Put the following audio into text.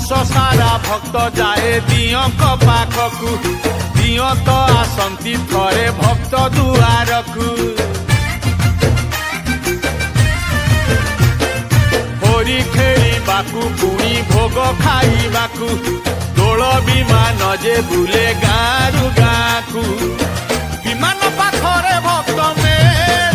वर्ष सारा भक्त जाए दियंक पाखकु दिय तो आसंती थरे भक्त दुआरकु होरी खेलिबाकु पुणी भोग खाइबाकु दोल विमान जे बुले गारु गाकु विमान पाखरे भक्त मेला